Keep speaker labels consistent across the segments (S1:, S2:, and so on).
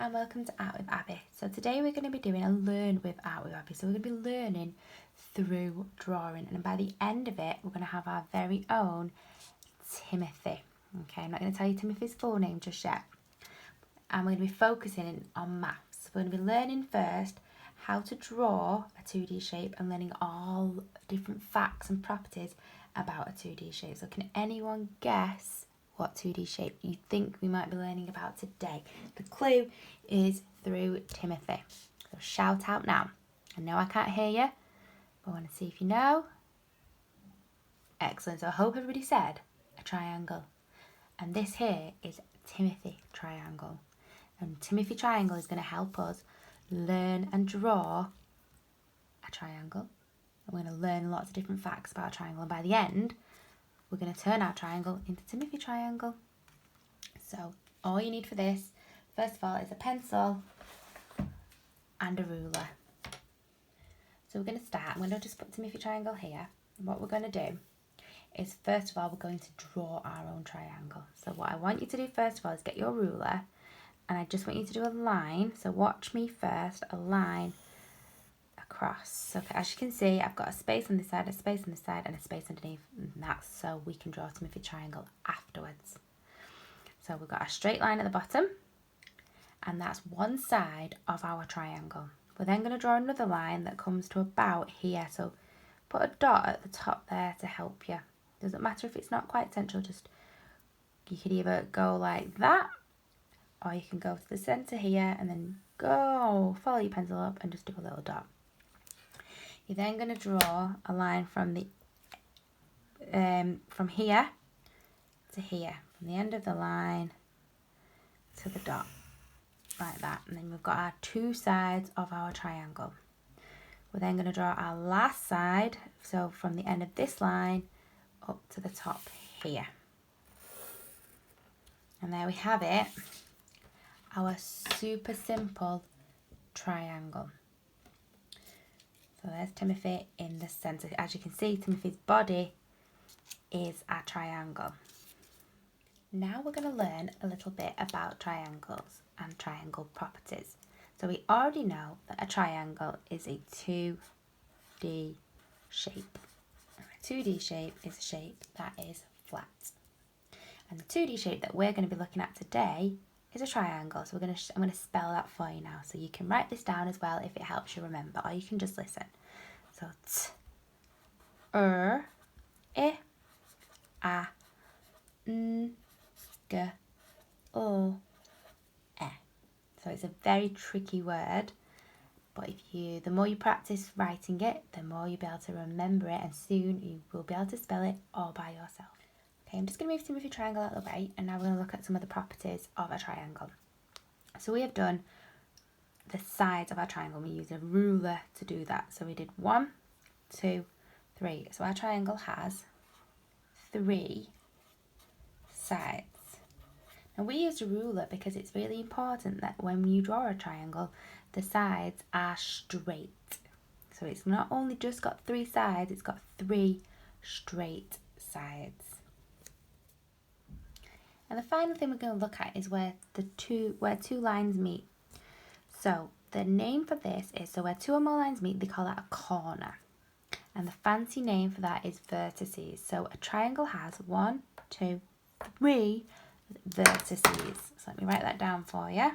S1: and welcome to Art with Abby. So today we're going to be doing a learn with Art with Abby. So we're going to be learning through drawing, and by the end of it we're going to have our very own Timothy. Okay, I'm not going to tell you Timothy's full name just yet. And we're going to be focusing on maths. We're going to be learning first how to draw a 2D shape and learning all different facts and properties about a 2D shape. So can anyone guess what 2D shape you think we might be learning about today? The clue is through Timothy. So shout out now. I know I can't hear you, but I want to see if you know. Excellent. So I hope everybody said a triangle. And this here is Timothy triangle. And Timothy triangle is going to help us learn and draw a triangle. And we're going to learn lots of different facts about a triangle. And by the end, we're going to turn our triangle into Timothy triangle. So all you need for this, first of all, is a pencil and a ruler. So we're going to start. I'm going to just put Timothy triangle here. And what we're going to do is, first of all, we're going to draw our own triangle. So what I want you to do first of all is get your ruler, and I just want you to do a line. So watch me first, a line across. So as you can see, I've got a space on this side, a space on this side, and a space underneath, and that's so we can draw Timothy triangle afterwards. So we've got a straight line at the bottom, and that's one side of our triangle. We're then going to draw another line that comes to about here. So put a dot at the top there to help you. Doesn't matter if it's not quite central, just you could either go like that, or you can go to the centre here and then go, follow your pencil up and just do a little dot. You're then going to draw a line from the from here to here, from the end of the line to the dot, like that. And then we've got our two sides of our triangle. We're then going to draw our last side, so from the end of this line up to the top here. And there we have it, our super simple triangle. So there's Timothy in the centre. As you can see, Timothy's body is a triangle. Now we're going to learn a little bit about triangles and triangle properties. So we already know that a triangle is a 2D shape. A 2D shape is a shape that is flat. And the 2D shape that we're going to be looking at today is a triangle. So I'm going to spell that for you now. So you can write this down as well if it helps you remember, or you can just listen. So T, I, A, N, G, O, E. So it's a very tricky word, but the more you practice writing it, the more you'll be able to remember it, and soon you will be able to spell it all by yourself. Okay, I'm just going to move Timothy triangle out of the way, and now we're going to look at some of the properties of a triangle. So we have done the sides of our triangle. We used a ruler to do that. So we did 1, 2, 3. So our triangle has 3 sides. Now we used a ruler because it's really important that when you draw a triangle, the sides are straight. So it's not only just got 3 sides, it's got 3 straight sides. And the final thing we're going to look at is where two lines meet. So the name for this is, so where 2 or more lines meet, they call that a corner. And the fancy name for that is vertices. So a triangle has 1, 2, 3 vertices. So let me write that down for you.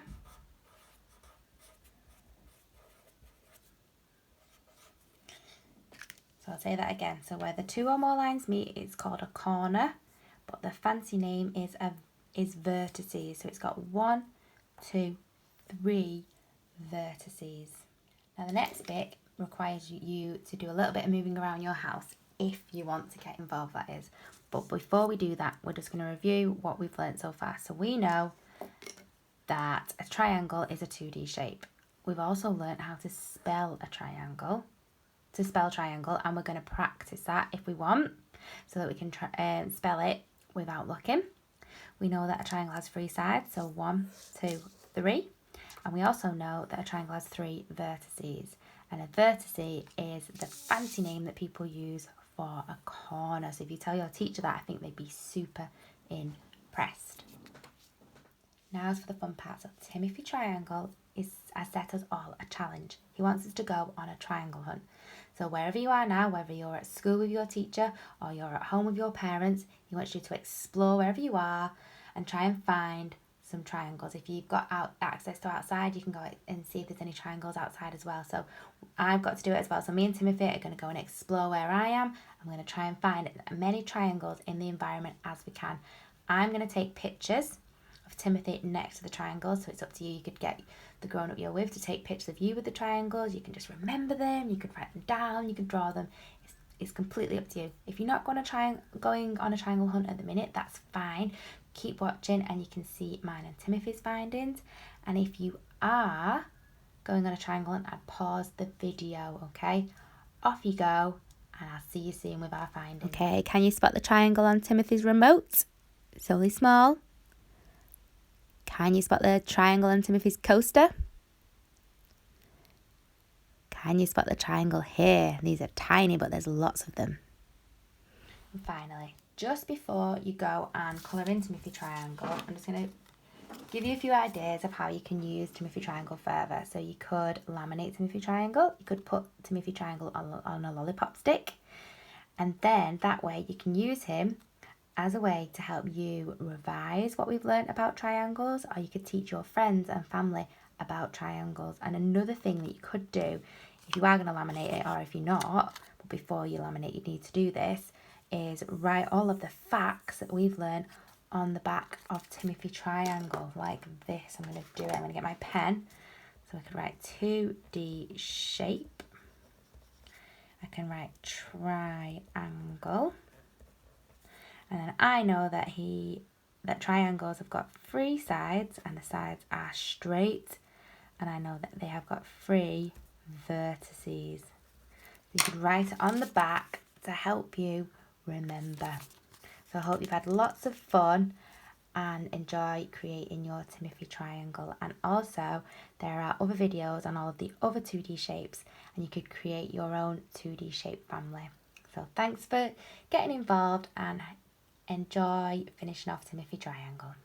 S1: So I'll say that again. So where the 2 or more lines meet, it's called a corner, but the fancy name is vertices. So it's got 1, 2, 3 vertices. Now the next bit requires you to do a little bit of moving around your house, if you want to get involved, that is. But before we do that, we're just going to review what we've learnt so far. So we know that a triangle is a 2D shape. We've also learnt how to spell a triangle, and we're going to practice that if we want, so that we can spell it without looking. We know that a triangle has 3 sides, so 1, 2, 3. And we also know that a triangle has 3 vertices. And a vertice is the fancy name that people use for a corner. So if you tell your teacher that, I think they'd be super impressed. Now's for the fun part. So Timothy Triangle has set us all a challenge. He wants us to go on a triangle hunt. So wherever you are now, whether you're at school with your teacher or you're at home with your parents, he wants you to explore wherever you are and try and find some triangles. If you've got access to outside, you can go and see if there's any triangles outside as well. So I've got to do it as well. So me and Timothy are going to go and explore where I am. I'm going to try and find as many triangles in the environment as we can. I'm going to take pictures of Timothy next to the triangles, so it's up to you. You could get the grown-up you're with to take pictures of you with the triangles. You can just remember them, you could write them down, you could draw them. It's completely up to you. If you're not going on a triangle hunt at the minute, that's fine. Keep watching and you can see mine and Timothy's findings. And if you are going on a triangle hunt, I'd pause the video, okay? Off you go, and I'll see you soon with our findings. Okay, can you spot the triangle on Timothy's remote? It's only small. Can you spot the triangle on Timothy's coaster? Can you spot the triangle here? These are tiny, but there's lots of them. And finally, just before you go and colour in Timothy Triangle, I'm just going to give you a few ideas of how you can use Timothy Triangle further. So you could laminate Timothy Triangle. You could put Timothy Triangle on a lollipop stick. And then that way you can use him as a way to help you revise what we've learnt about triangles, or you could teach your friends and family about triangles. And another thing that you could do, if you are going to laminate it or if you're not, but before you laminate you need to do this, is write all of the facts that we've learned on the back of Timothy Triangle like this. I'm going to do it. I'm going to get my pen so I can write 2D shape. I can write triangle. And then I know that triangles have got 3 sides and the sides are straight. And I know that they have got 3 vertices. So you could write it on the back to help you remember. So I hope you've had lots of fun and enjoy creating your Timothy Triangle. And also there are other videos on all of the other 2D shapes and you could create your own 2D shape family. So thanks for getting involved and enjoy finishing off Timothy Triangle.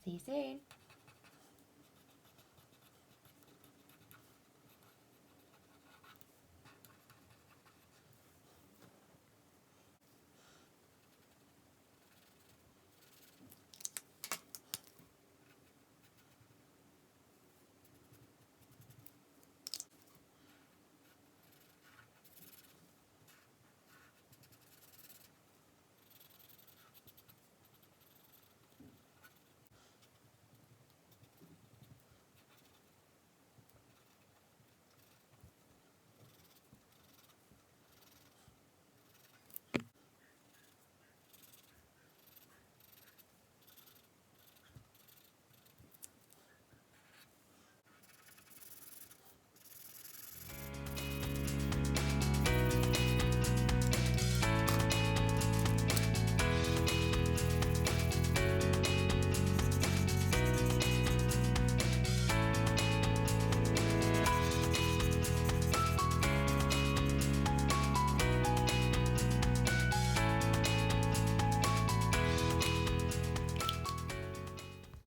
S1: See you soon.